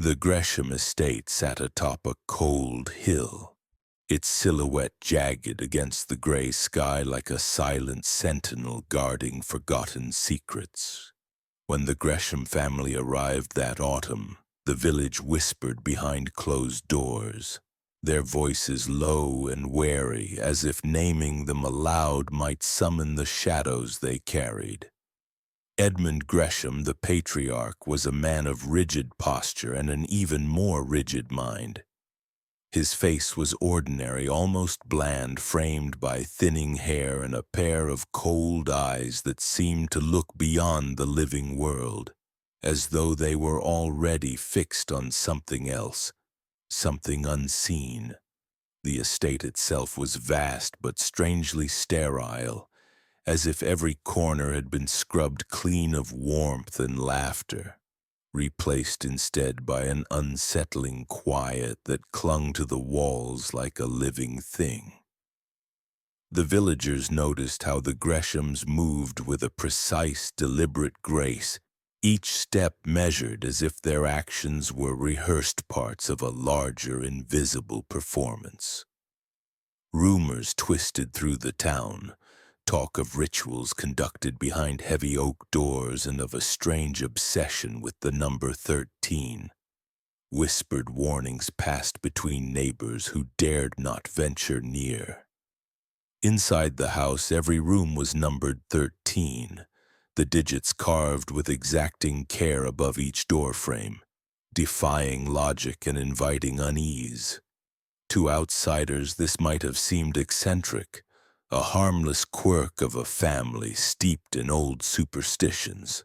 The Gresham Estate sat atop a cold hill, its silhouette jagged against the gray sky like a silent sentinel guarding forgotten secrets. When the Gresham family arrived that autumn, the village whispered behind closed doors, their voices low and wary, as if naming them aloud might summon the shadows they carried. Edmund Gresham, the patriarch, was a man of rigid posture and an even more rigid mind. His face was ordinary, almost bland, framed by thinning hair and a pair of cold eyes that seemed to look beyond the living world, as though they were already fixed on something else, something unseen. The estate itself was vast but strangely sterile, as if every corner had been scrubbed clean of warmth and laughter, replaced instead by an unsettling quiet that clung to the walls like a living thing. The villagers noticed how the Greshams moved with a precise, deliberate grace, each step measured as if their actions were rehearsed parts of a larger, invisible performance. Rumors twisted through the town, talk of rituals conducted behind heavy oak doors and of a strange obsession with the number 13. Whispered warnings passed between neighbors who dared not venture near. Inside the house, every room was numbered 13, the digits carved with exacting care above each doorframe, defying logic and inviting unease. To outsiders, this might have seemed eccentric, a harmless quirk of a family steeped in old superstitions.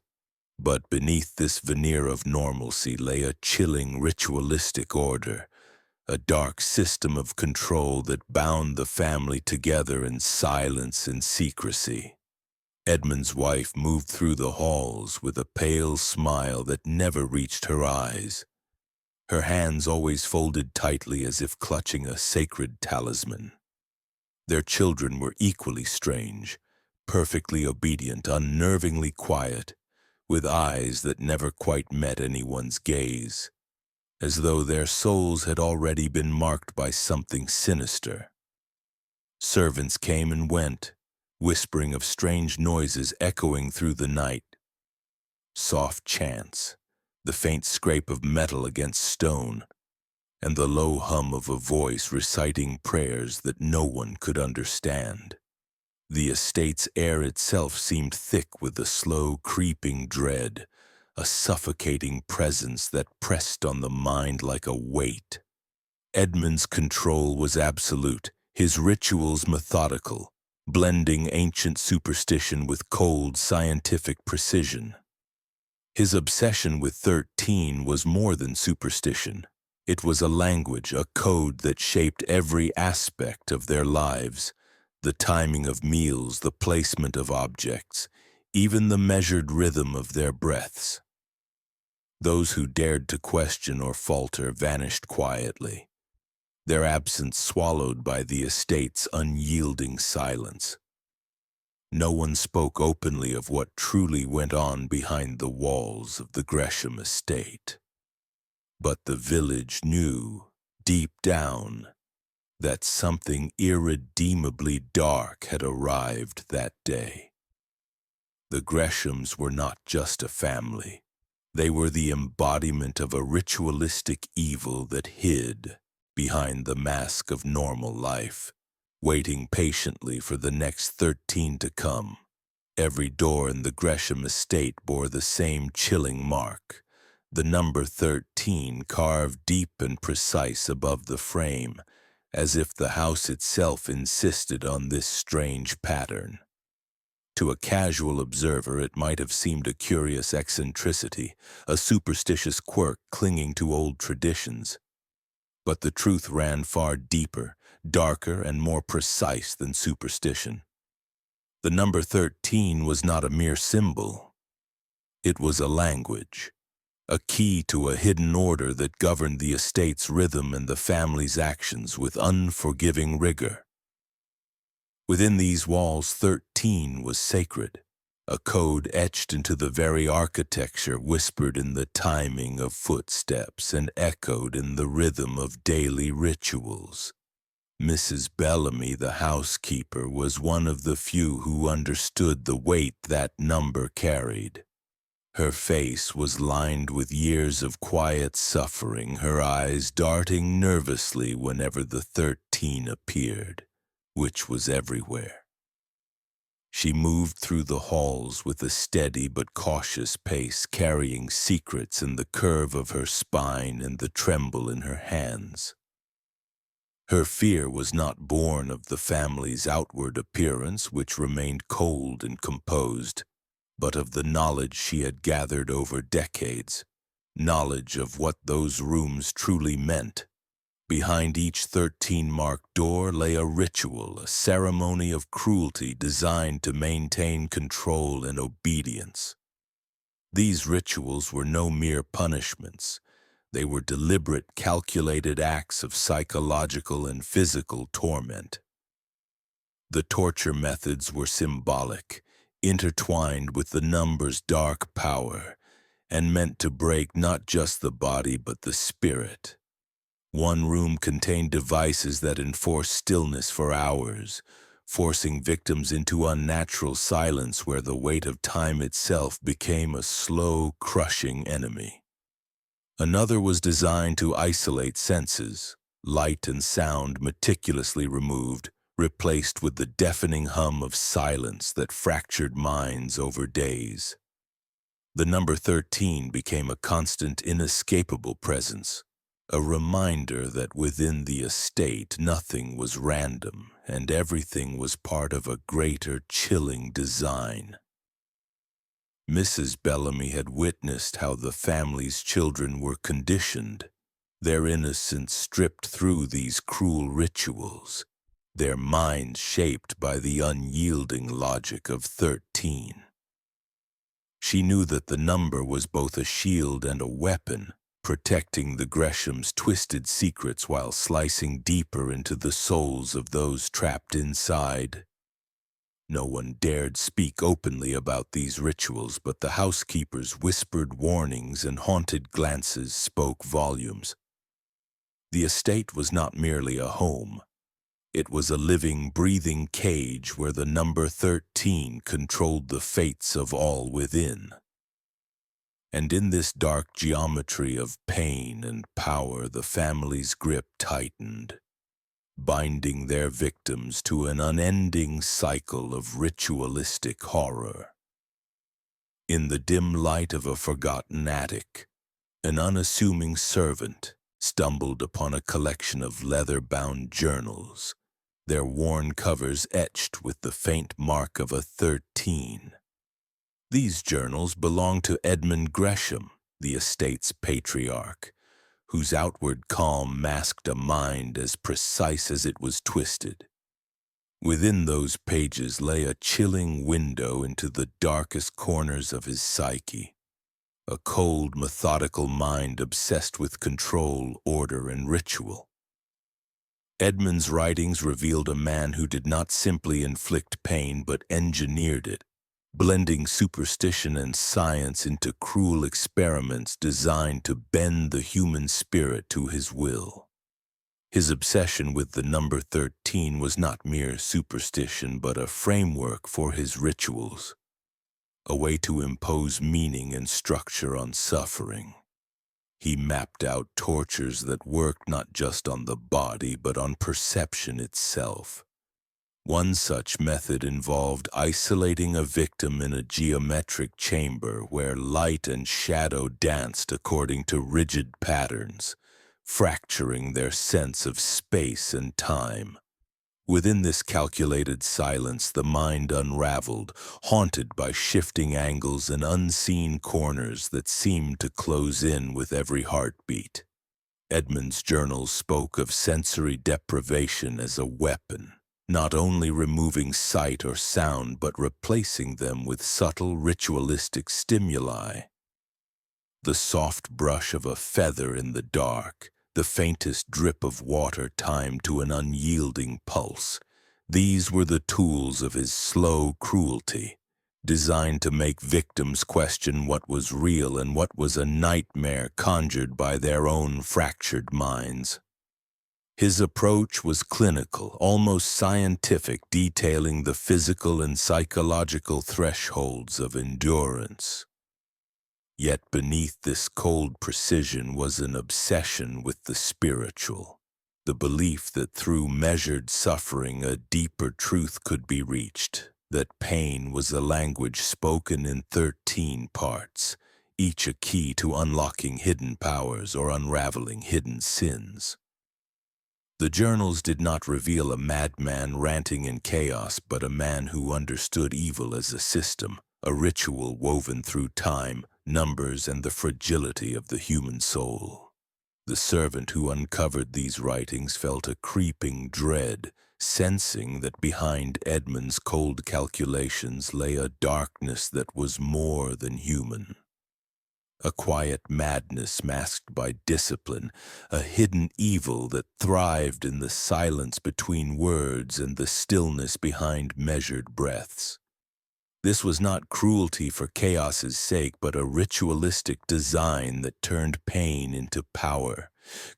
But beneath this veneer of normalcy lay a chilling ritualistic order, a dark system of control that bound the family together in silence and secrecy. Edmund's wife moved through the halls with a pale smile that never reached her eyes, her hands always folded tightly as if clutching a sacred talisman. Their children were equally strange, perfectly obedient, unnervingly quiet, with eyes that never quite met anyone's gaze, as though their souls had already been marked by something sinister. Servants came and went, whispering of strange noises echoing through the night. Soft chants, the faint scrape of metal against stone, and the low hum of a voice reciting prayers that no one could understand. The estate's air itself seemed thick with a slow, creeping dread, a suffocating presence that pressed on the mind like a weight. Edmund's control was absolute, his rituals methodical, blending ancient superstition with cold, scientific precision. His obsession with 13 was more than superstition. It was a language, a code that shaped every aspect of their lives, the timing of meals, the placement of objects, even the measured rhythm of their breaths. Those who dared to question or falter vanished quietly, their absence swallowed by the estate's unyielding silence. No one spoke openly of what truly went on behind the walls of the Gresham Estate. But the village knew, deep down, that something irredeemably dark had arrived that day. The Greshams were not just a family. They were the embodiment of a ritualistic evil that hid behind the mask of normal life, waiting patiently for the next 13 to come. Every door in the Gresham Estate bore the same chilling mark, the number 13 carved deep and precise above the frame, as if the house itself insisted on this strange pattern. To a casual observer, it might have seemed a curious eccentricity, a superstitious quirk clinging to old traditions. But the truth ran far deeper, darker, and more precise than superstition. The number 13 was not a mere symbol. It was a language, a key to a hidden order that governed the estate's rhythm and the family's actions with unforgiving rigor. Within these walls, 13 was sacred, a code etched into the very architecture, whispered in the timing of footsteps and echoed in the rhythm of daily rituals. Mrs. Bellamy, the housekeeper, was one of the few who understood the weight that number carried. Her face was lined with years of quiet suffering, her eyes darting nervously whenever the 13 appeared, which was everywhere. She moved through the halls with a steady but cautious pace, carrying secrets in the curve of her spine and the tremble in her hands. Her fear was not born of the family's outward appearance, which remained cold and composed, but of the knowledge she had gathered over decades, knowledge of what those rooms truly meant. Behind each 13-marked door lay a ritual, a ceremony of cruelty designed to maintain control and obedience. These rituals were no mere punishments. They were deliberate, calculated acts of psychological and physical torment. The torture methods were symbolic, intertwined with the number's dark power, and meant to break not just the body but the spirit. One room contained devices that enforced stillness for hours, forcing victims into unnatural silence where the weight of time itself became a slow, crushing enemy. Another was designed to isolate senses, light and sound meticulously removed, replaced with the deafening hum of silence that fractured minds over days. The number 13 became a constant, inescapable presence, a reminder that within the estate nothing was random and everything was part of a greater, chilling design. Mrs. Bellamy had witnessed how the family's children were conditioned, their innocence stripped through these cruel rituals, their minds shaped by the unyielding logic of 13. She knew that the number was both a shield and a weapon, protecting the Gresham's twisted secrets while slicing deeper into the souls of those trapped inside. No one dared speak openly about these rituals, but the housekeeper's whispered warnings and haunted glances spoke volumes. The estate was not merely a home. It was a living, breathing cage where the number 13 controlled the fates of all within. And in this dark geometry of pain and power, the family's grip tightened, binding their victims to an unending cycle of ritualistic horror. In the dim light of a forgotten attic, an unassuming servant stumbled upon a collection of leather-bound journals, their worn covers etched with the faint mark of a 13. These journals belonged to Edmund Gresham, the estate's patriarch, whose outward calm masked a mind as precise as it was twisted. Within those pages lay a chilling window into the darkest corners of his psyche, a cold, methodical mind obsessed with control, order, and ritual. Edmund's writings revealed a man who did not simply inflict pain but engineered it, blending superstition and science into cruel experiments designed to bend the human spirit to his will. His obsession with the number 13 was not mere superstition but a framework for his rituals, a way to impose meaning and structure on suffering. He mapped out tortures that worked not just on the body but on perception itself. One such method involved isolating a victim in a geometric chamber where light and shadow danced according to rigid patterns, fracturing their sense of space and time. Within this calculated silence, the mind unraveled, haunted by shifting angles and unseen corners that seemed to close in with every heartbeat. Edmund's journals spoke of sensory deprivation as a weapon, not only removing sight or sound but replacing them with subtle ritualistic stimuli. The soft brush of a feather in the dark, the faintest drip of water timed to an unyielding pulse. These were the tools of his slow cruelty, designed to make victims question what was real and what was a nightmare conjured by their own fractured minds. His approach was clinical, almost scientific, detailing the physical and psychological thresholds of endurance. Yet beneath this cold precision was an obsession with the spiritual, the belief that through measured suffering a deeper truth could be reached, that pain was a language spoken in 13 parts, each a key to unlocking hidden powers or unraveling hidden sins. The journals did not reveal a madman ranting in chaos, but a man who understood evil as a system, a ritual woven through time, numbers, and the fragility of the human soul. The servant who uncovered these writings felt a creeping dread, sensing that behind Edmund's cold calculations lay a darkness that was more than human. A quiet madness masked by discipline, a hidden evil that thrived in the silence between words and the stillness behind measured breaths. This was not cruelty for chaos's sake, but a ritualistic design that turned pain into power,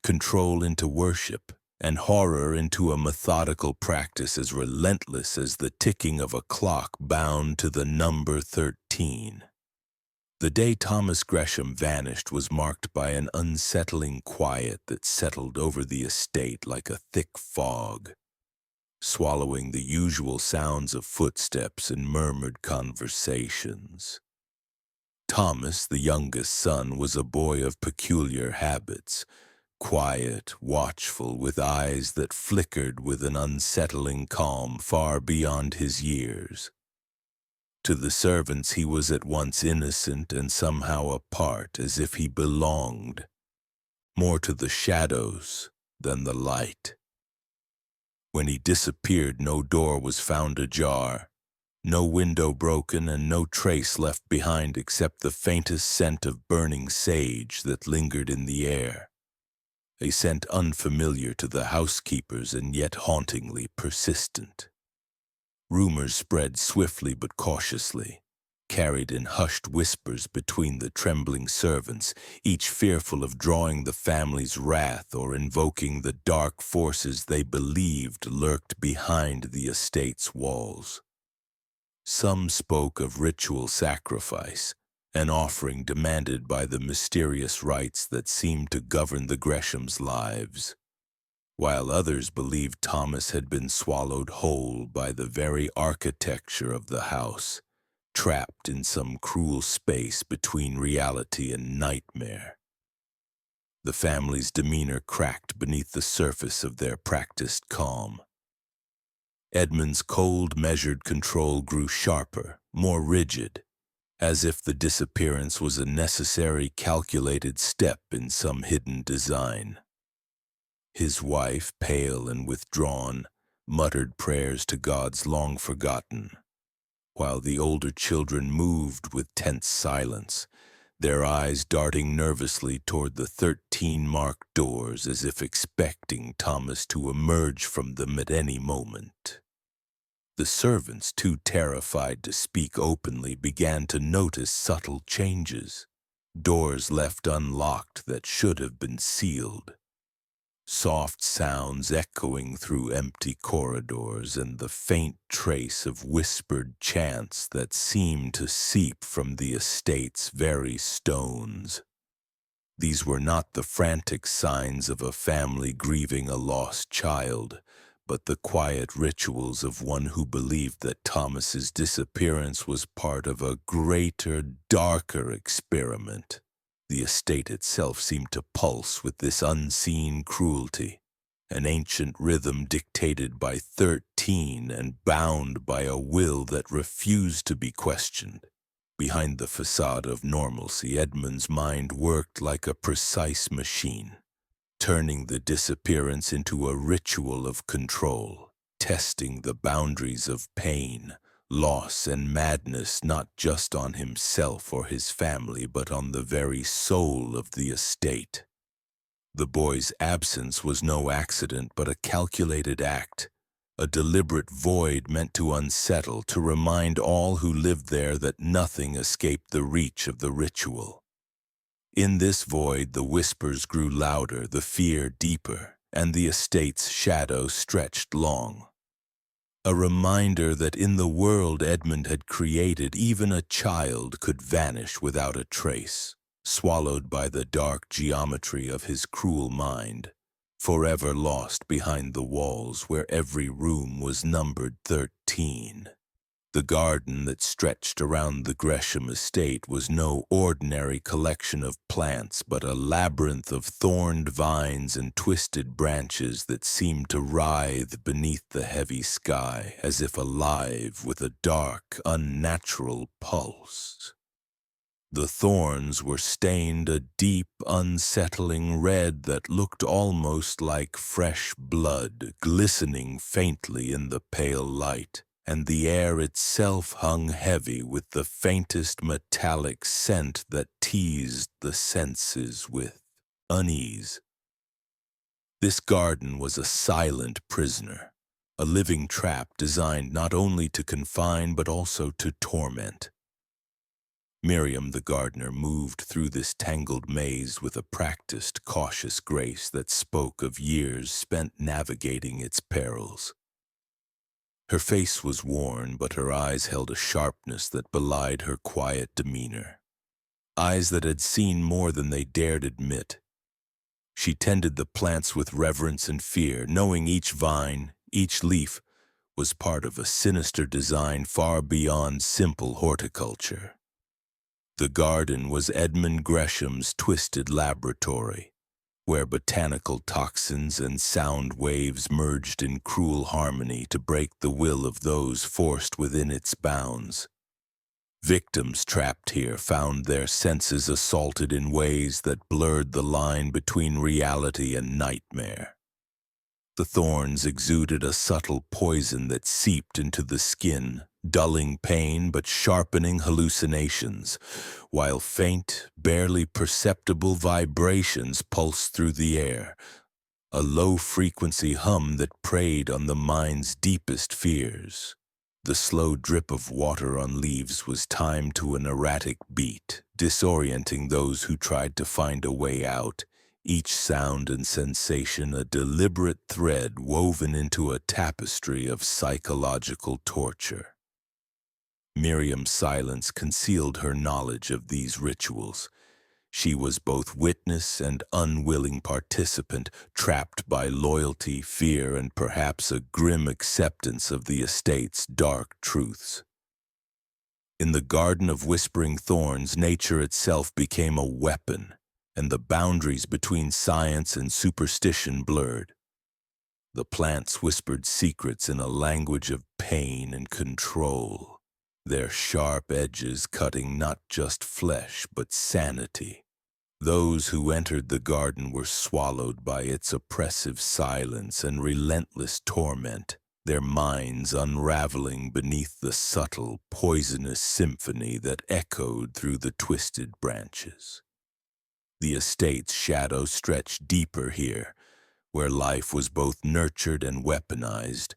control into worship, and horror into a methodical practice as relentless as the ticking of a clock bound to the number 13. The day Thomas Gresham vanished was marked by an unsettling quiet that settled over the estate like a thick fog, swallowing the usual sounds of footsteps and murmured conversations. Thomas, the youngest son, was a boy of peculiar habits, quiet, watchful, with eyes that flickered with an unsettling calm far beyond his years. To the servants he was at once innocent and somehow apart, as if he belonged, more to the shadows than the light. When he disappeared, no door was found ajar, no window broken, and no trace left behind except the faintest scent of burning sage that lingered in the air, a scent unfamiliar to the housekeepers and yet hauntingly persistent. Rumors spread swiftly but cautiously, carried in hushed whispers between the trembling servants, each fearful of drawing the family's wrath or invoking the dark forces they believed lurked behind the estate's walls. Some spoke of ritual sacrifice, an offering demanded by the mysterious rites that seemed to govern the Greshams' lives, while others believed Thomas had been swallowed whole by the very architecture of the house, trapped in some cruel space between reality and nightmare. The family's demeanor cracked beneath the surface of their practiced calm. Edmund's cold, measured control grew sharper, more rigid, as if the disappearance was a necessary, calculated step in some hidden design. His wife, pale and withdrawn, muttered prayers to gods long forgotten, while the older children moved with tense silence, their eyes darting nervously toward the 13 marked doors as if expecting Thomas to emerge from them at any moment. The servants, too terrified to speak openly, began to notice subtle changes, doors left unlocked that should have been sealed, soft sounds echoing through empty corridors, and the faint trace of whispered chants that seemed to seep from the estate's very stones. These were not the frantic signs of a family grieving a lost child, but the quiet rituals of one who believed that Thomas's disappearance was part of a greater, darker experiment. The estate itself seemed to pulse with this unseen cruelty, an ancient rhythm dictated by 13 and bound by a will that refused to be questioned. Behind the facade of normalcy, Edmund's mind worked like a precise machine, turning the disappearance into a ritual of control, testing the boundaries of pain, loss, and madness not just on himself or his family, but on the very soul of the estate. The boy's absence was no accident, but a calculated act, a deliberate void meant to unsettle, to remind all who lived there that nothing escaped the reach of the ritual. In this void, the whispers grew louder, the fear deeper, and the estate's shadow stretched long. A reminder that in the world Edmund had created, even a child could vanish without a trace, swallowed by the dark geometry of his cruel mind, forever lost behind the walls where every room was numbered 13. The garden that stretched around the Gresham Estate was no ordinary collection of plants, but a labyrinth of thorned vines and twisted branches that seemed to writhe beneath the heavy sky, as if alive with a dark, unnatural pulse. The thorns were stained a deep, unsettling red that looked almost like fresh blood, glistening faintly in the pale light, and the air itself hung heavy with the faintest metallic scent that teased the senses with unease. This garden was a silent prisoner, a living trap designed not only to confine but also to torment. Miriam the gardener moved through this tangled maze with a practiced, cautious grace that spoke of years spent navigating its perils. Her face was worn, but her eyes held a sharpness that belied her quiet demeanor. Eyes that had seen more than they dared admit. She tended the plants with reverence and fear, knowing each vine, each leaf, was part of a sinister design far beyond simple horticulture. The garden was Edmund Gresham's twisted laboratory, where botanical toxins and sound waves merged in cruel harmony to break the will of those forced within its bounds. Victims trapped here found their senses assaulted in ways that blurred the line between reality and nightmare. The thorns exuded a subtle poison that seeped into the skin, dulling pain but sharpening hallucinations, while faint, barely perceptible vibrations pulsed through the air, a low-frequency hum that preyed on the mind's deepest fears. The slow drip of water on leaves was timed to an erratic beat, disorienting those who tried to find a way out, each sound and sensation a deliberate thread woven into a tapestry of psychological torture. Miriam's silence concealed her knowledge of these rituals. She was both witness and unwilling participant, trapped by loyalty, fear, and perhaps a grim acceptance of the estate's dark truths. In the garden of whispering thorns, nature itself became a weapon, and the boundaries between science and superstition blurred. The plants whispered secrets in a language of pain and control, their sharp edges cutting not just flesh but sanity. Those who entered the garden were swallowed by its oppressive silence and relentless torment, their minds unraveling beneath the subtle, poisonous symphony that echoed through the twisted branches. The estate's shadow stretched deeper here, where life was both nurtured and weaponized,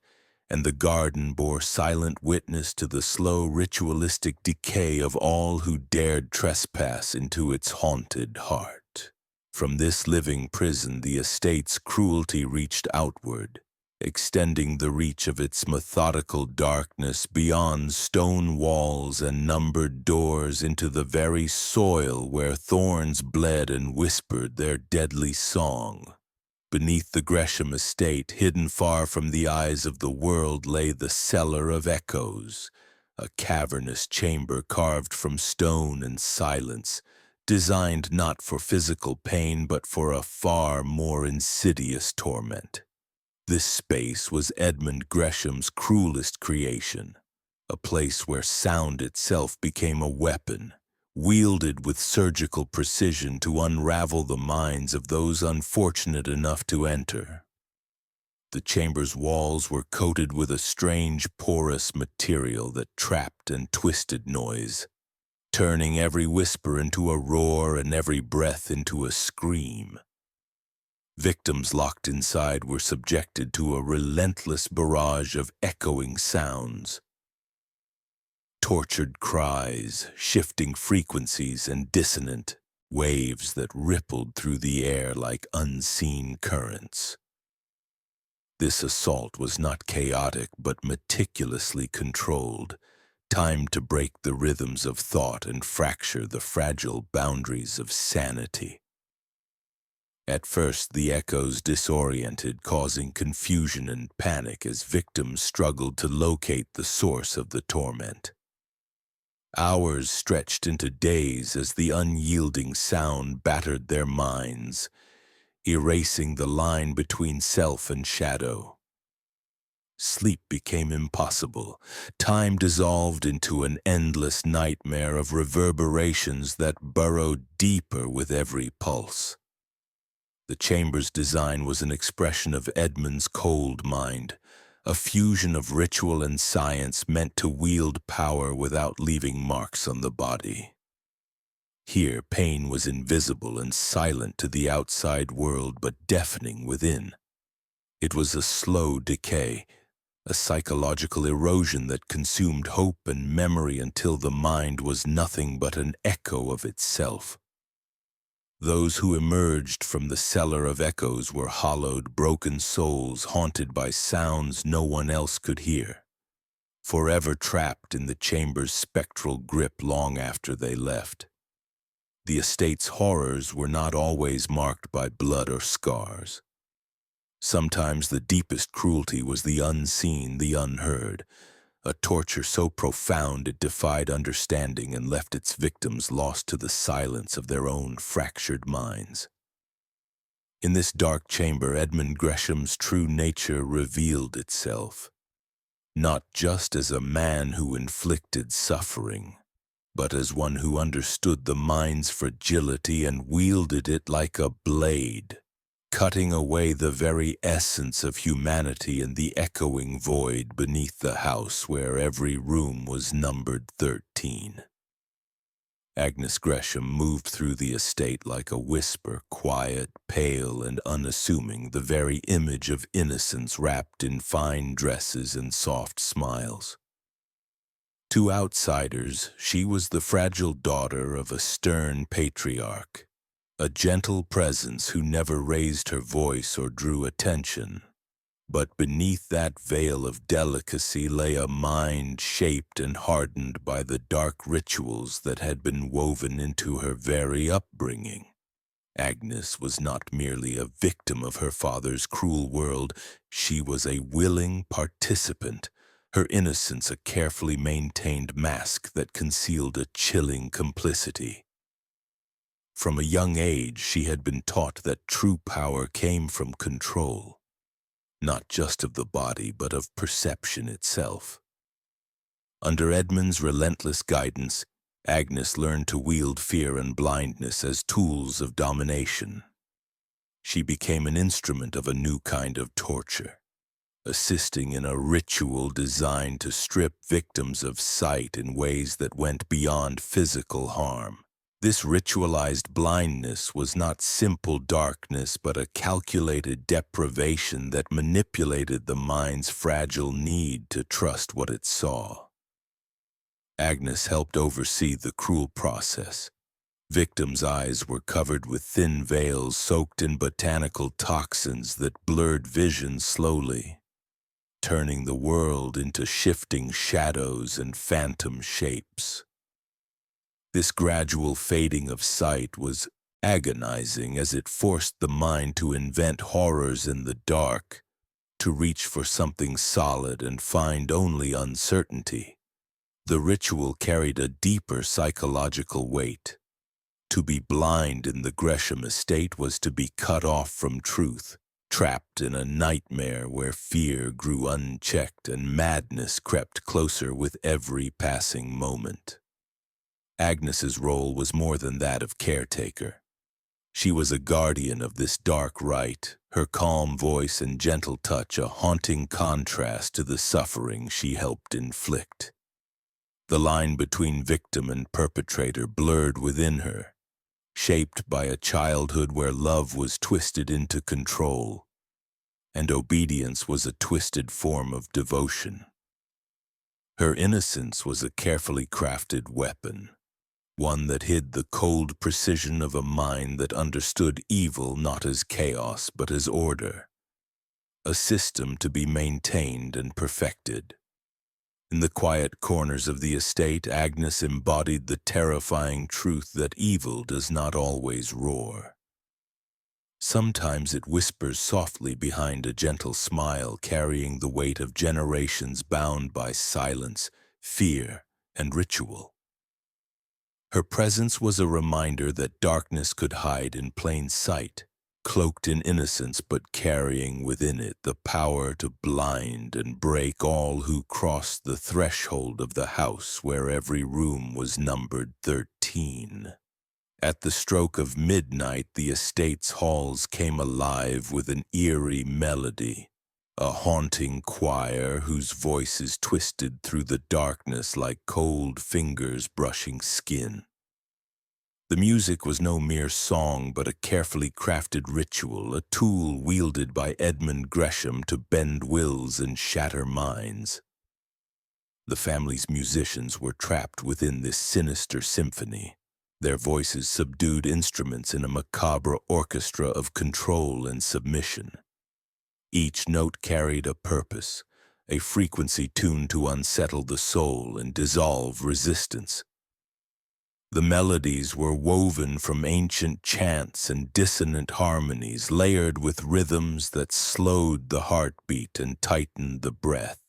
and the garden bore silent witness to the slow ritualistic decay of all who dared trespass into its haunted heart. From this living prison, the estate's cruelty reached outward, extending the reach of its methodical darkness beyond stone walls and numbered doors into the very soil where thorns bled and whispered their deadly song. Beneath the Gresham Estate, hidden far from the eyes of the world, lay the Cellar of Echoes, a cavernous chamber carved from stone and silence, designed not for physical pain but for a far more insidious torment. This space was Edmund Gresham's cruelest creation, a place where sound itself became a weapon, wielded with surgical precision to unravel the minds of those unfortunate enough to enter. The chamber's walls were coated with a strange porous material that trapped and twisted noise, turning every whisper into a roar and every breath into a scream. Victims locked inside were subjected to a relentless barrage of echoing sounds. Tortured cries, shifting frequencies, and dissonant waves that rippled through the air like unseen currents. This assault was not chaotic but meticulously controlled, timed to break the rhythms of thought and fracture the fragile boundaries of sanity. At first, the echoes disoriented, causing confusion and panic as victims struggled to locate the source of the torment. Hours stretched into days as the unyielding sound battered their minds, erasing the line between self and shadow. Sleep became impossible. Time dissolved into an endless nightmare of reverberations that burrowed deeper with every pulse. The chamber's design was an expression of Edmund's cold mind, a fusion of ritual and science meant to wield power without leaving marks on the body. Here, pain was invisible and silent to the outside world, but deafening within. It was a slow decay, a psychological erosion that consumed hope and memory until the mind was nothing but an echo of itself. Those who emerged from the cellar of echoes were hollowed, broken souls haunted by sounds no one else could hear, forever trapped in the chamber's spectral grip long after they left. The estate's horrors were not always marked by blood or scars. Sometimes the deepest cruelty was the unseen, the unheard, a torture so profound it defied understanding and left its victims lost to the silence of their own fractured minds. In this dark chamber, Edmund Gresham's true nature revealed itself, not just as a man who inflicted suffering, but as one who understood the mind's fragility and wielded it like a blade, cutting away the very essence of humanity in the echoing void beneath the house where every room was numbered 13. Agnes Gresham moved through the estate like a whisper, quiet, pale, and unassuming, the very image of innocence wrapped in fine dresses and soft smiles. To outsiders, she was the fragile daughter of a stern patriarch, a gentle presence who never raised her voice or drew attention. But beneath that veil of delicacy lay a mind shaped and hardened by the dark rituals that had been woven into her very upbringing. Agnes was not merely a victim of her father's cruel world, she was a willing participant, her innocence a carefully maintained mask that concealed a chilling complicity. From a young age, she had been taught that true power came from control, not just of the body, but of perception itself. Under Edmund's relentless guidance, Agnes learned to wield fear and blindness as tools of domination. She became an instrument of a new kind of torture, assisting in a ritual designed to strip victims of sight in ways that went beyond physical harm. This ritualized blindness was not simple darkness, but a calculated deprivation that manipulated the mind's fragile need to trust what it saw. Agnes helped oversee the cruel process. Victims' eyes were covered with thin veils soaked in botanical toxins that blurred vision slowly, turning the world into shifting shadows and phantom shapes. This gradual fading of sight was agonizing as it forced the mind to invent horrors in the dark, to reach for something solid and find only uncertainty. The ritual carried a deeper psychological weight. To be blind in the Gresham Estate was to be cut off from truth, trapped in a nightmare where fear grew unchecked and madness crept closer with every passing moment. Agnes's role was more than that of caretaker. She was a guardian of this dark rite, her calm voice and gentle touch a haunting contrast to the suffering she helped inflict. The line between victim and perpetrator blurred within her, shaped by a childhood where love was twisted into control, and obedience was a twisted form of devotion. Her innocence was a carefully crafted weapon, one that hid the cold precision of a mind that understood evil not as chaos but as order, a system to be maintained and perfected. In the quiet corners of the estate, Agnes embodied the terrifying truth that evil does not always roar. Sometimes it whispers softly behind a gentle smile, carrying the weight of generations bound by silence, fear, and ritual. Her presence was a reminder that darkness could hide in plain sight, cloaked in innocence but carrying within it the power to blind and break all who crossed the threshold of the house where every room was numbered 13. At the stroke of midnight, the estate's halls came alive with an eerie melody, a haunting choir whose voices twisted through the darkness like cold fingers brushing skin. The music was no mere song, but a carefully crafted ritual, a tool wielded by Edmund Gresham to bend wills and shatter minds. The family's musicians were trapped within this sinister symphony, their voices subdued instruments in a macabre orchestra of control and submission. Each note carried a purpose, a frequency tuned to unsettle the soul and dissolve resistance. The melodies were woven from ancient chants and dissonant harmonies, layered with rhythms that slowed the heartbeat and tightened the breath.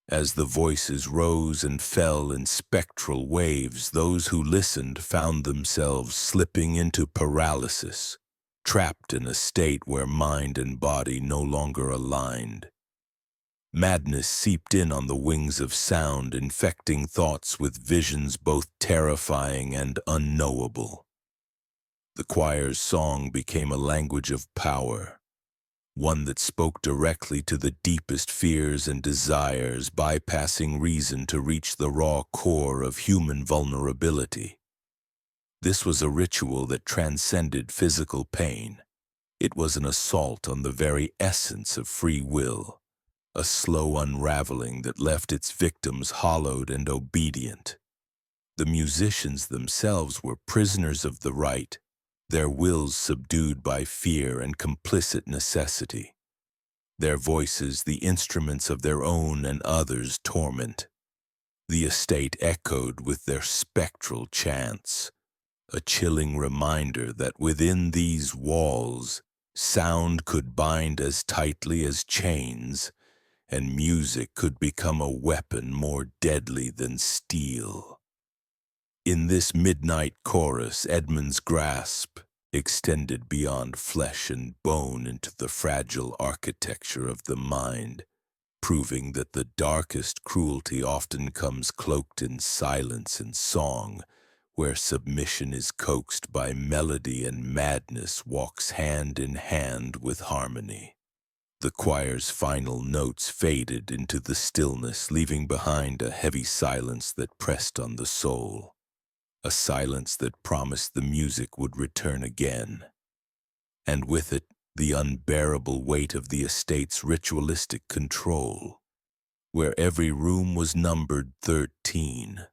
As the voices rose and fell in spectral waves, those who listened found themselves slipping into paralysis, trapped in a state where mind and body no longer aligned. Madness seeped in on the wings of sound, infecting thoughts with visions both terrifying and unknowable. The choir's song became a language of power, one that spoke directly to the deepest fears and desires, bypassing reason to reach the raw core of human vulnerability. This was a ritual that transcended physical pain. It was an assault on the very essence of free will, a slow unraveling that left its victims hollowed and obedient. The musicians themselves were prisoners of the rite, their wills subdued by fear and complicit necessity, their voices the instruments of their own and others' torment. The estate echoed with their spectral chants, a chilling reminder that within these walls, sound could bind as tightly as chains, and music could become a weapon more deadly than steel. In this midnight chorus, Edmund's grasp extended beyond flesh and bone into the fragile architecture of the mind, proving that the darkest cruelty often comes cloaked in silence and song, where submission is coaxed by melody and madness walks hand in hand with harmony. The choir's final notes faded into the stillness, leaving behind a heavy silence that pressed on the soul, a silence that promised the music would return again, and with it the unbearable weight of the estate's ritualistic control, where every room was numbered 13.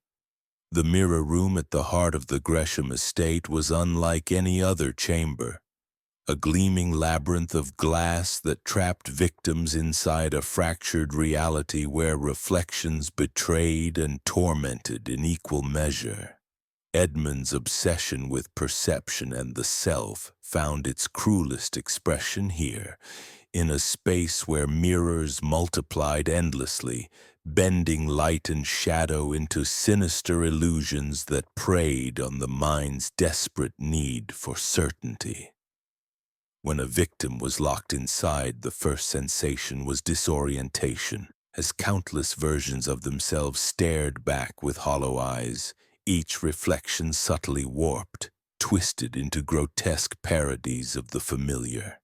The mirror room at the heart of the Gresham Estate was unlike any other chamber, a gleaming labyrinth of glass that trapped victims inside a fractured reality where reflections betrayed and tormented in equal measure. Edmund's obsession with perception and the self found its cruelest expression here, in a space where mirrors multiplied endlessly, bending light and shadow into sinister illusions that preyed on the mind's desperate need for certainty. When a victim was locked inside, the first sensation was disorientation, as countless versions of themselves stared back with hollow eyes, each reflection subtly warped, twisted into grotesque parodies of the familiar.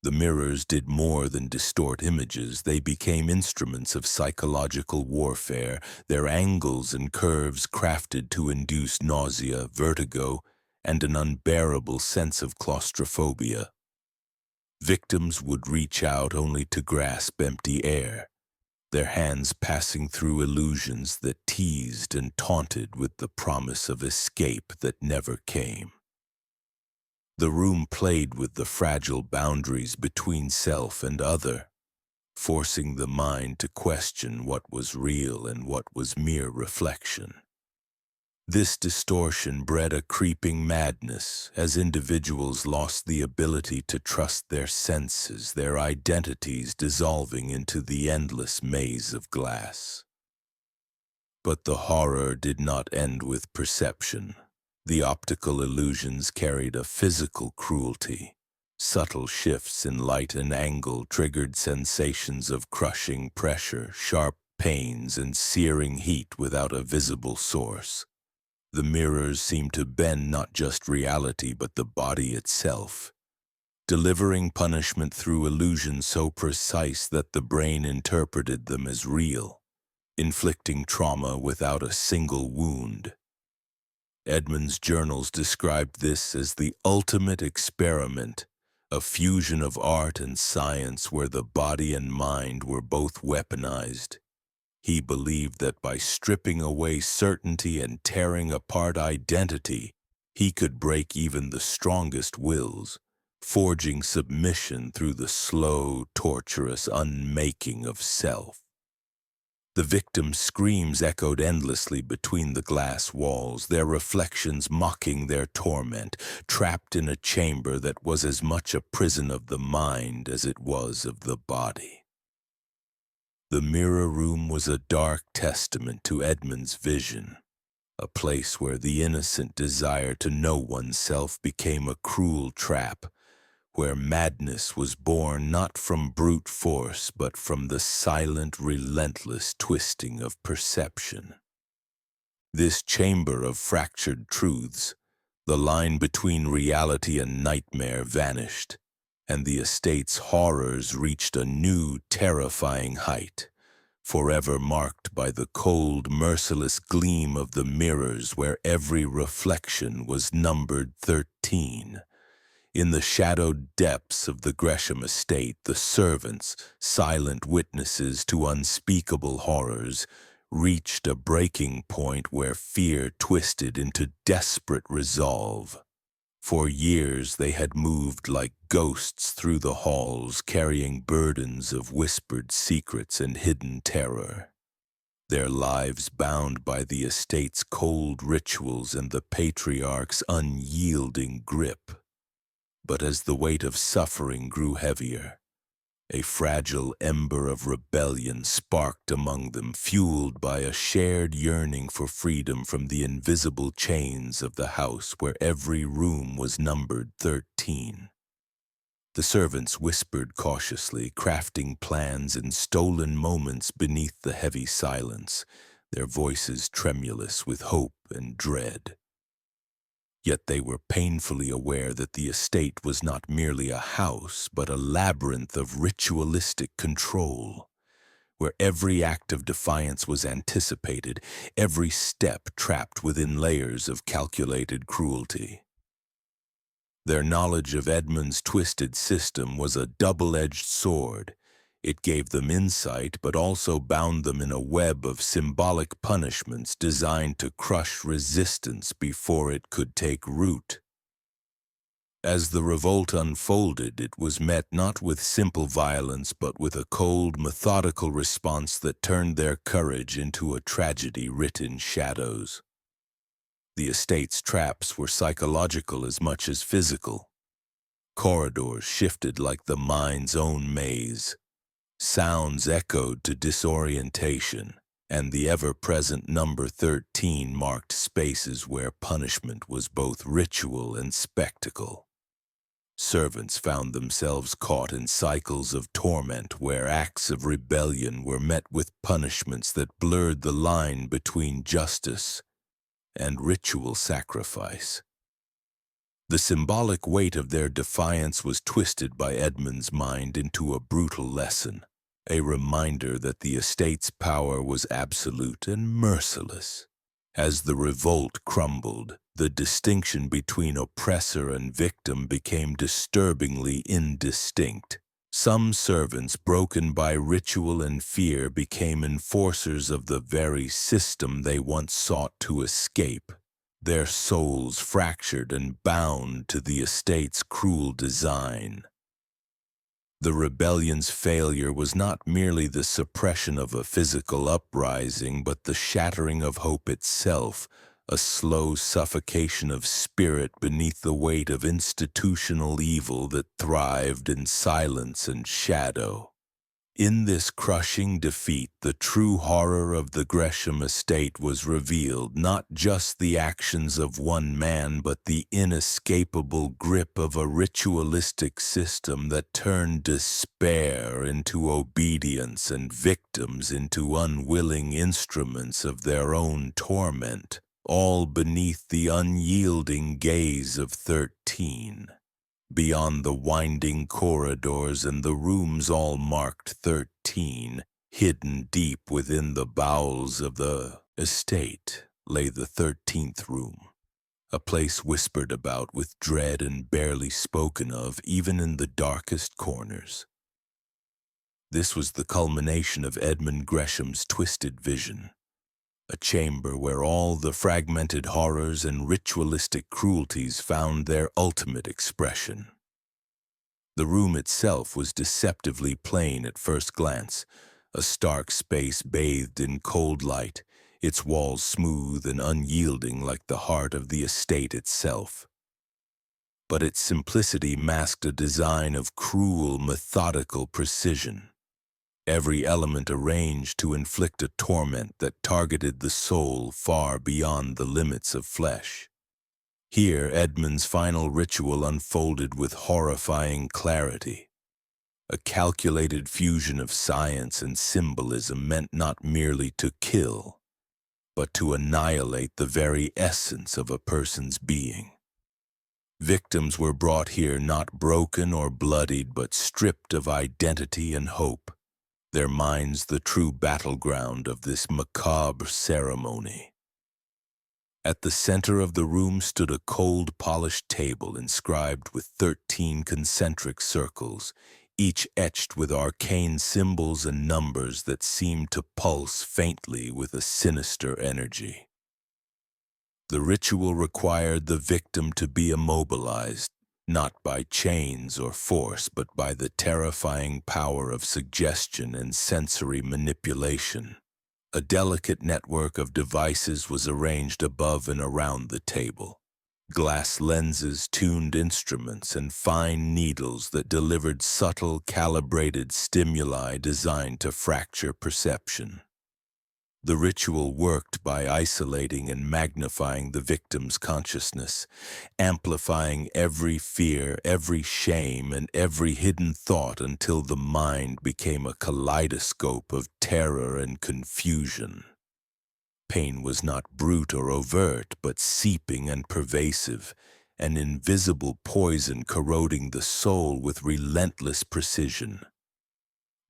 The mirrors did more than distort images. They became instruments of psychological warfare, their angles and curves crafted to induce nausea, vertigo, and an unbearable sense of claustrophobia. Victims would reach out only to grasp empty air, their hands passing through illusions that teased and taunted with the promise of escape that never came. The room played with the fragile boundaries between self and other, forcing the mind to question what was real and what was mere reflection. This distortion bred a creeping madness as individuals lost the ability to trust their senses, their identities dissolving into the endless maze of glass. But the horror did not end with perception. The optical illusions carried a physical cruelty. Subtle shifts in light and angle triggered sensations of crushing pressure, sharp pains, and searing heat without a visible source. The mirrors seemed to bend not just reality but the body itself, delivering punishment through illusions so precise that the brain interpreted them as real, inflicting trauma without a single wound. Edmund's journals described this as the ultimate experiment, a fusion of art and science where the body and mind were both weaponized. He believed that by stripping away certainty and tearing apart identity, he could break even the strongest wills, forging submission through the slow, torturous unmaking of self. The victims' screams echoed endlessly between the glass walls, their reflections mocking their torment, trapped in a chamber that was as much a prison of the mind as it was of the body. The mirror room was a dark testament to Edmund's vision, a place where the innocent desire to know oneself became a cruel trap, where madness was born not from brute force but from the silent, relentless twisting of perception. This chamber of fractured truths, the line between reality and nightmare vanished, and the estate's horrors reached a new, terrifying height, forever marked by the cold, merciless gleam of the mirrors where every reflection was numbered 13. In the shadowed depths of the Gresham Estate, the servants, silent witnesses to unspeakable horrors, reached a breaking point where fear twisted into desperate resolve. For years they had moved like ghosts through the halls, carrying burdens of whispered secrets and hidden terror, their lives bound by the estate's cold rituals and the patriarch's unyielding grip. But as the weight of suffering grew heavier, a fragile ember of rebellion sparked among them, fueled by a shared yearning for freedom from the invisible chains of the house where every room was numbered 13. The servants whispered cautiously, crafting plans in stolen moments beneath the heavy silence, their voices tremulous with hope and dread. Yet they were painfully aware that the estate was not merely a house, but a labyrinth of ritualistic control, where every act of defiance was anticipated, every step trapped within layers of calculated cruelty. Their knowledge of Edmund's twisted system was a double-edged sword. It gave them insight, but also bound them in a web of symbolic punishments designed to crush resistance before it could take root. As the revolt unfolded, it was met not with simple violence, but with a cold, methodical response that turned their courage into a tragedy writ in shadows. The estate's traps were psychological as much as physical. Corridors shifted like the mind's own maze. Sounds echoed to disorientation, and the ever-present number 13 marked spaces where punishment was both ritual and spectacle. Servants found themselves caught in cycles of torment where acts of rebellion were met with punishments that blurred the line between justice and ritual sacrifice. The symbolic weight of their defiance was twisted by Edmund's mind into a brutal lesson, a reminder that the estate's power was absolute and merciless. As the revolt crumbled, The distinction between oppressor and victim became disturbingly indistinct. Some servants, broken by ritual and fear, became enforcers of the very system they once sought to escape, their souls fractured and bound to the estate's cruel design. The rebellion's failure was not merely the suppression of a physical uprising, but the shattering of hope itself, a slow suffocation of spirit beneath the weight of institutional evil that thrived in silence and shadow. In this crushing defeat, the true horror of the Gresham Estate was revealed, not just the actions of one man, but the inescapable grip of a ritualistic system that turned despair into obedience and victims into unwilling instruments of their own torment, all beneath the unyielding gaze of 13. Beyond the winding corridors and the rooms all marked 13, hidden deep within the bowels of the estate, lay the 13th room, a place whispered about with dread and barely spoken of even in the darkest corners. This was the culmination of Edmund Gresham's twisted vision, a chamber where all the fragmented horrors and ritualistic cruelties found their ultimate expression. The room itself was deceptively plain at first glance, a stark space bathed in cold light, its walls smooth and unyielding like the heart of the estate itself. But its simplicity masked a design of cruel, methodical precision. Every element arranged to inflict a torment that targeted the soul far beyond the limits of flesh. Here, Edmund's final ritual unfolded with horrifying clarity. A calculated fusion of science and symbolism meant not merely to kill, but to annihilate the very essence of a person's being. Victims were brought here not broken or bloodied, but stripped of identity and hope, their minds the true battleground of this macabre ceremony. At the center of the room stood a cold, polished table inscribed with 13 concentric circles, each etched with arcane symbols and numbers that seemed to pulse faintly with a sinister energy. The ritual required the victim to be immobilized, not by chains or force, but by the terrifying power of suggestion and sensory manipulation. A delicate network of devices was arranged above and around the table. Glass lenses, tuned instruments, and fine needles that delivered subtle, calibrated stimuli designed to fracture perception. The ritual worked by isolating and magnifying the victim's consciousness, amplifying every fear, every shame, and every hidden thought until the mind became a kaleidoscope of terror and confusion. Pain was not brute or overt, but seeping and pervasive, an invisible poison corroding the soul with relentless precision.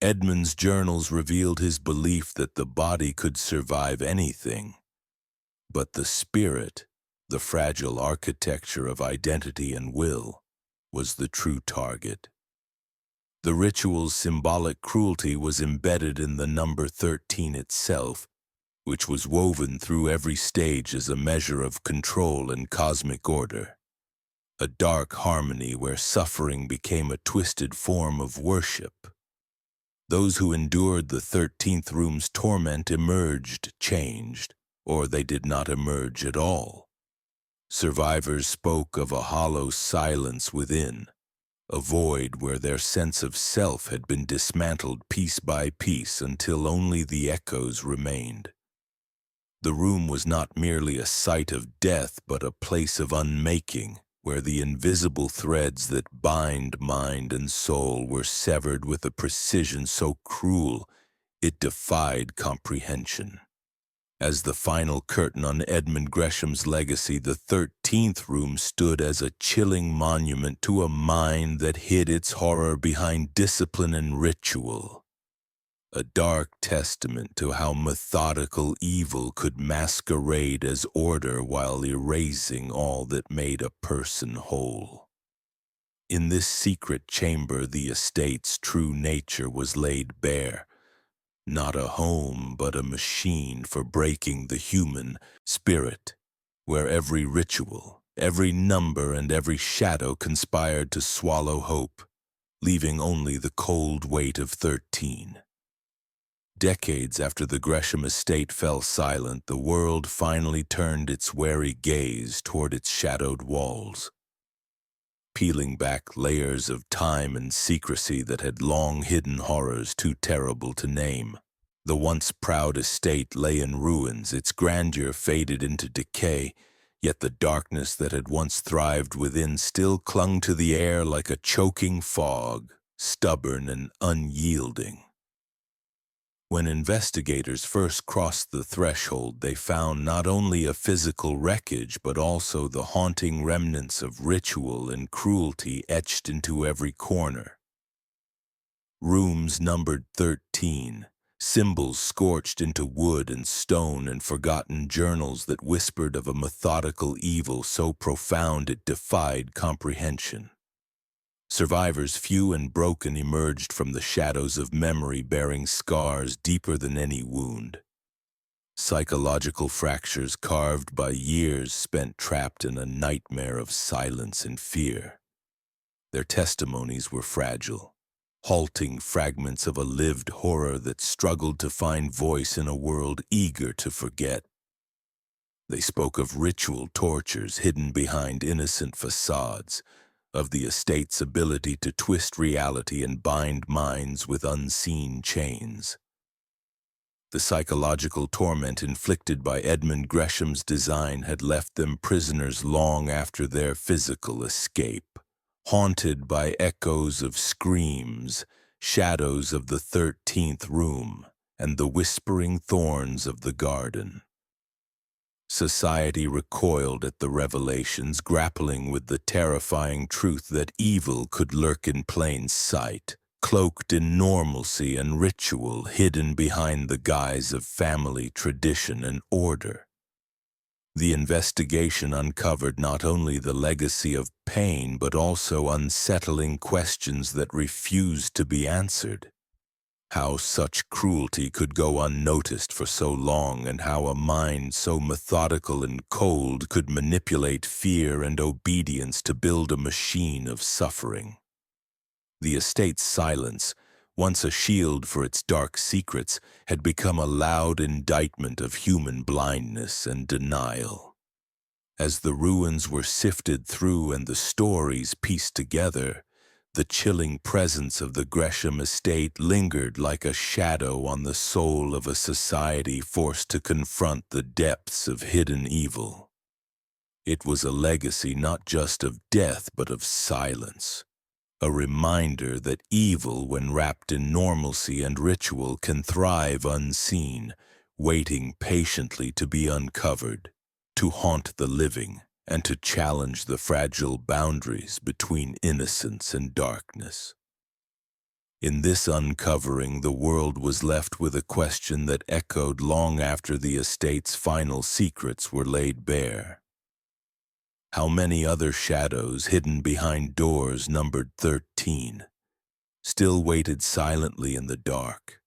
Edmund's journals revealed his belief that the body could survive anything, but the spirit, the fragile architecture of identity and will, was the true target. The ritual's symbolic cruelty was embedded in the number 13 itself, which was woven through every stage as a measure of control and cosmic order. A dark harmony where suffering became a twisted form of worship. Those who endured the 13th room's torment emerged changed, or they did not emerge at all. Survivors spoke of a hollow silence within, a void where their sense of self had been dismantled piece by piece until only the echoes remained. The room was not merely a site of death, but a place of unmaking, where the invisible threads that bind mind and soul were severed with a precision so cruel it defied comprehension. As the final curtain on Edmund Gresham's legacy, the 13th room stood as a chilling monument to a mind that hid its horror behind discipline and ritual. a dark testament to how methodical evil could masquerade as order while erasing all that made a person whole. In this secret chamber, the estate's true nature was laid bare. Not a home, but a machine for breaking the human spirit, where every ritual, every number, and every shadow conspired to swallow hope, leaving only the cold weight of 13. Decades after the Gresham Estate fell silent, the world finally turned its wary gaze toward its shadowed walls, peeling back layers of time and secrecy that had long hidden horrors too terrible to name. The once proud estate lay in ruins, its grandeur faded into decay, yet the darkness that had once thrived within still clung to the air like a choking fog, stubborn and unyielding. When investigators first crossed the threshold, they found not only a physical wreckage, but also the haunting remnants of ritual and cruelty etched into every corner. Rooms numbered 13, symbols scorched into wood and stone, and forgotten journals that whispered of a methodical evil so profound it defied comprehension. Survivors few and broken emerged from the shadows of memory, bearing scars deeper than any wound. Psychological fractures carved by years spent trapped in a nightmare of silence and fear. Their testimonies were fragile, halting fragments of a lived horror that struggled to find voice in a world eager to forget. They spoke of ritual tortures hidden behind innocent facades, of the estate's ability to twist reality and bind minds with unseen chains. The psychological torment inflicted by Edmund Gresham's design had left them prisoners long after their physical escape, haunted by echoes of screams, shadows of the 13th room, and the whispering thorns of the garden. Society recoiled at the revelations, grappling with the terrifying truth that evil could lurk in plain sight, cloaked in normalcy and ritual, hidden behind the guise of family tradition and order. The investigation uncovered not only the legacy of pain, but also unsettling questions that refused to be answered. How such cruelty could go unnoticed for so long, and how a mind so methodical and cold could manipulate fear and obedience to build a machine of suffering. The estate's silence, once a shield for its dark secrets, had become a loud indictment of human blindness and denial. As the ruins were sifted through and the stories pieced together, the chilling presence of the Gresham Estate lingered like a shadow on the soul of a society forced to confront the depths of hidden evil. It was a legacy not just of death but of silence, a reminder that evil, when wrapped in normalcy and ritual, can thrive unseen, waiting patiently to be uncovered, to haunt the living, and to challenge the fragile boundaries between innocence and darkness. In this uncovering, the world was left with a question that echoed long after the estate's final secrets were laid bare. How many other shadows, hidden behind doors numbered 13, still waited silently in the dark?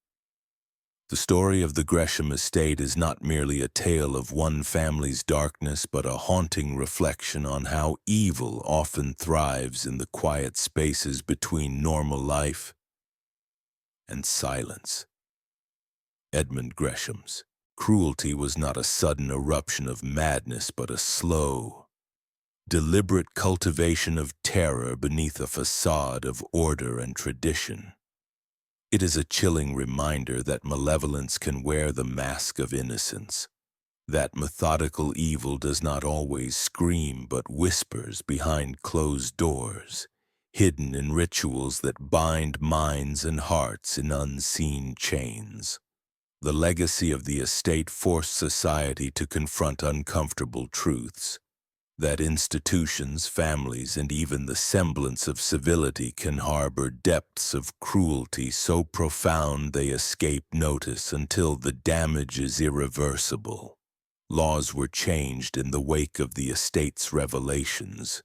The story of the Gresham Estate is not merely a tale of one family's darkness, but a haunting reflection on how evil often thrives in the quiet spaces between normal life and silence. Edmund Gresham's cruelty was not a sudden eruption of madness, but a slow, deliberate cultivation of terror beneath a facade of order and tradition. It is a chilling reminder that malevolence can wear the mask of innocence, that methodical evil does not always scream but whispers behind closed doors, hidden in rituals that bind minds and hearts in unseen chains. The legacy of the estate forced society to confront uncomfortable truths. that institutions, families, and even the semblance of civility can harbor depths of cruelty so profound they escape notice until the damage is irreversible. Laws were changed in the wake of the estate's revelations.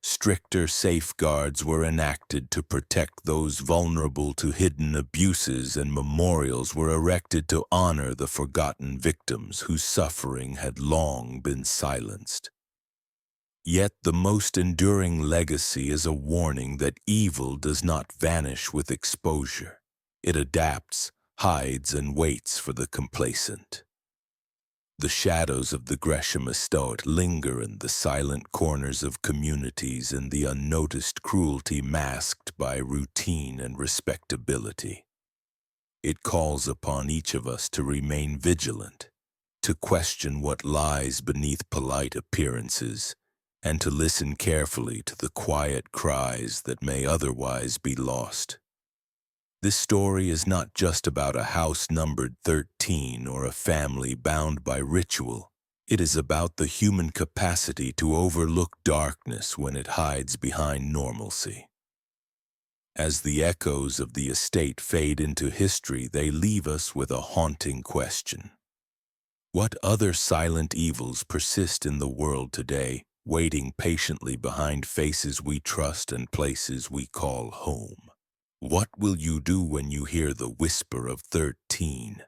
Stricter safeguards were enacted to protect those vulnerable to hidden abuses, and memorials were erected to honor the forgotten victims whose suffering had long been silenced. Yet the most enduring legacy is a warning that evil does not vanish with exposure. It adapts, hides, and waits for the complacent. The shadows of the Gresham Estate linger in the silent corners of communities, and the unnoticed cruelty masked by routine and respectability. It calls upon each of us to remain vigilant, to question what lies beneath polite appearances, and to listen carefully to the quiet cries that may otherwise be lost. This story is not just about a house numbered 13 or a family bound by ritual. It is about the human capacity to overlook darkness when it hides behind normalcy. As the echoes of the estate fade into history, they leave us with a haunting question. What other silent evils persist in the world today, waiting patiently behind faces we trust and places we call home? What will you do when you hear the whisper of 13?